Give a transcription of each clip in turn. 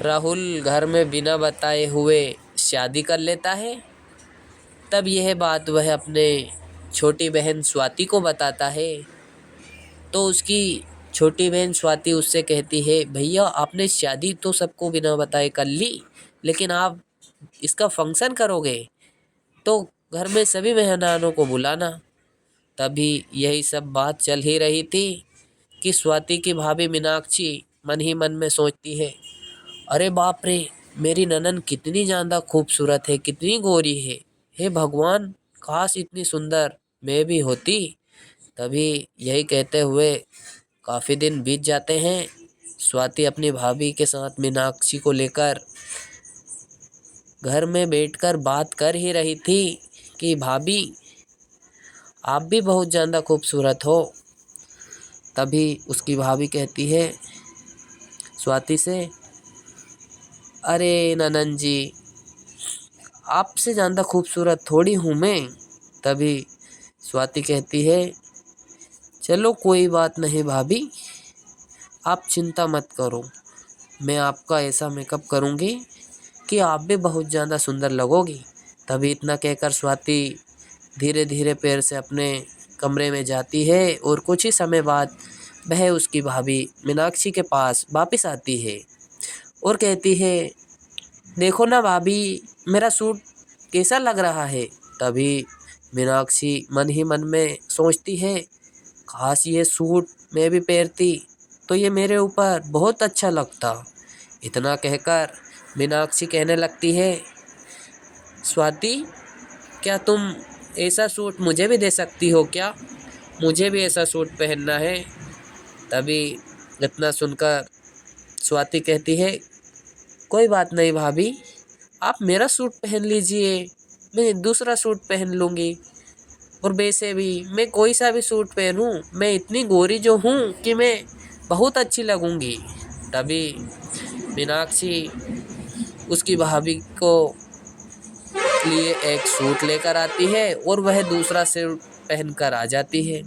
राहुल घर में बिना बताए हुए शादी कर लेता है। तब यह बात वह अपने छोटी बहन स्वाति को बताता है। तो उसकी छोटी बहन स्वाति उससे कहती है, भैया आपने शादी तो सबको बिना बताए कर ली, लेकिन आप इसका फंक्शन करोगे तो घर में सभी मेहमानों को बुलाना। तभी यही सब बात चल ही रही थी कि स्वाति की भाभी मीनाक्षी मन ही मन में सोचती है, अरे बाप रे, मेरी ननन कितनी ज़्यादा खूबसूरत है, कितनी गोरी है। हे भगवान, काश इतनी सुंदर मैं भी होती। तभी यही कहते हुए काफ़ी दिन बीत जाते हैं। स्वाति अपनी भाभी के साथ मीनाक्षी को लेकर घर में बैठकर बात कर ही रही थी कि भाभी आप भी बहुत ज़्यादा खूबसूरत हो। तभी उसकी भाभी कहती है स्वाति से, अरे ननन जी, आपसे ज़्यादा खूबसूरत थोड़ी हूँ मैं। तभी स्वाति कहती है, चलो कोई बात नहीं भाभी, आप चिंता मत करो, मैं आपका ऐसा मेकअप करूँगी कि आप भी बहुत ज़्यादा सुंदर लगोगी। तभी इतना कहकर स्वाति धीरे धीरे पैर से अपने कमरे में जाती है और कुछ ही समय बाद वह उसकी भाभी मीनाक्षी के पास वापस आती है और कहती है, देखो ना भाभी, मेरा सूट कैसा लग रहा है। तभी मीनाक्षी मन ही मन में सोचती है, काश ये सूट मैं भी पहनती तो ये मेरे ऊपर बहुत अच्छा लगता। इतना कहकर मीनाक्षी कहने लगती है, स्वाति, क्या तुम ऐसा सूट मुझे भी दे सकती हो क्या? मुझे भी ऐसा सूट पहनना है। तभी इतना सुनकर स्वाति कहती है, कोई बात नहीं भाभी, आप मेरा सूट पहन लीजिए, मैं दूसरा सूट पहन लूँगी। और वैसे भी मैं कोई सा भी सूट पहनूं, मैं इतनी गोरी जो हूँ कि मैं बहुत अच्छी लगूँगी। तभी मीनाक्षी उसकी भाभी को लिए एक सूट लेकर आती है और वह दूसरा सूट पहनकर आ जाती है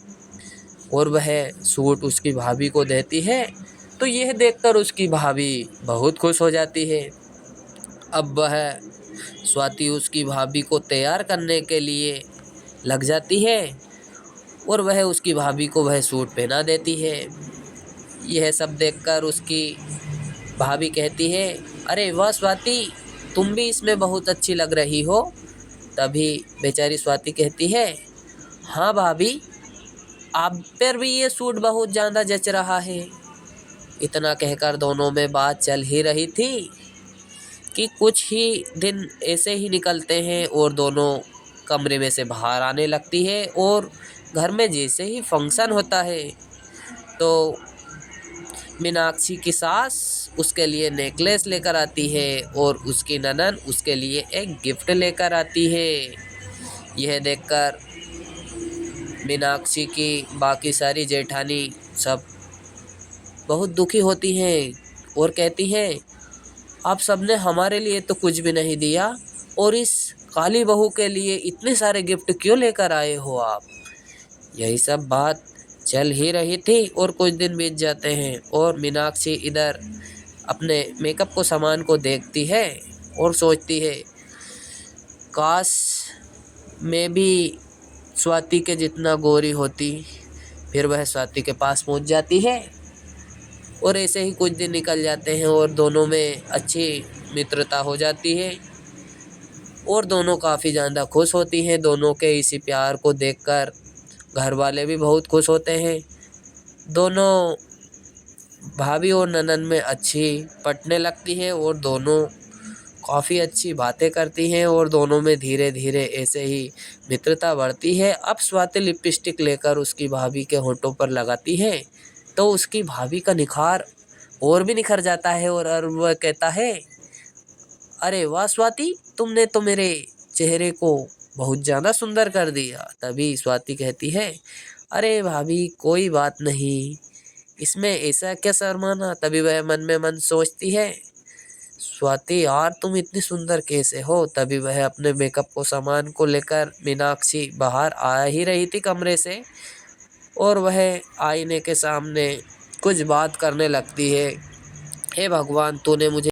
और वह सूट उसकी भाभी को देती है। तो यह देखकर उसकी भाभी बहुत खुश हो जाती है। अब वह स्वाति उसकी भाभी को तैयार करने के लिए लग जाती है और वह उसकी भाभी को वह सूट पहना देती है। यह सब देखकर उसकी भाभी कहती है, अरे वाह स्वाति, तुम भी इसमें बहुत अच्छी लग रही हो। तभी बेचारी स्वाति कहती है, हाँ भाभी, आप पर भी ये सूट बहुत ज़्यादा जच रहा है। इतना कहकर दोनों में बात चल ही रही थी कि कुछ ही दिन ऐसे ही निकलते हैं और दोनों कमरे में से बाहर आने लगती है। और घर में जैसे ही फंक्शन होता है तो मीनाक्षी की सास उसके लिए नेकलेस लेकर आती है और उसकी ननद उसके लिए एक गिफ्ट लेकर आती है। यह देखकर मीनाक्षी की बाकी सारी जेठानी सब बहुत दुखी होती हैं और कहती हैं, आप सबने हमारे लिए तो कुछ भी नहीं दिया और इस काली बहू के लिए इतने सारे गिफ्ट क्यों लेकर आए हो आप। यही सब बात चल ही रही थी और कुछ दिन बीत जाते हैं और मीनाक्षी इधर अपने मेकअप को सामान को देखती है और सोचती है, काश मैं भी स्वाति के जितना गोरी होती। फिर वह स्वाति के पास पहुंच जाती है और ऐसे ही कुछ दिन निकल जाते हैं और दोनों में अच्छी मित्रता हो जाती है और दोनों काफ़ी ज़्यादा खुश होती हैं। दोनों के इसी प्यार को देखकर घर वाले भी बहुत खुश होते हैं। दोनों भाभी और ननद में अच्छी पटने लगती है और दोनों काफ़ी अच्छी बातें करती हैं और दोनों में धीरे धीरे ऐसे ही मित्रता बढ़ती है। अब स्वाति लिपस्टिक लेकर उसकी भाभी के होठों पर लगाती है तो उसकी भाभी का निखार और भी निखर जाता है और वह कहता है, अरे वाह स्वाति, तुमने तो मेरे चेहरे को बहुत ज़्यादा सुंदर कर दिया। तभी स्वाति कहती है, अरे भाभी कोई बात नहीं, इसमें ऐसा क्या शर्माना। तभी वह मन में मन सोचती है, स्वाति यार तुम इतनी सुंदर कैसे हो। तभी वह अपने मेकअप को सामान को लेकर मीनाक्षी बाहर आ ही रही थी कमरे से और वह आईने के सामने कुछ बात करने लगती है, हे भगवान, तूने मुझे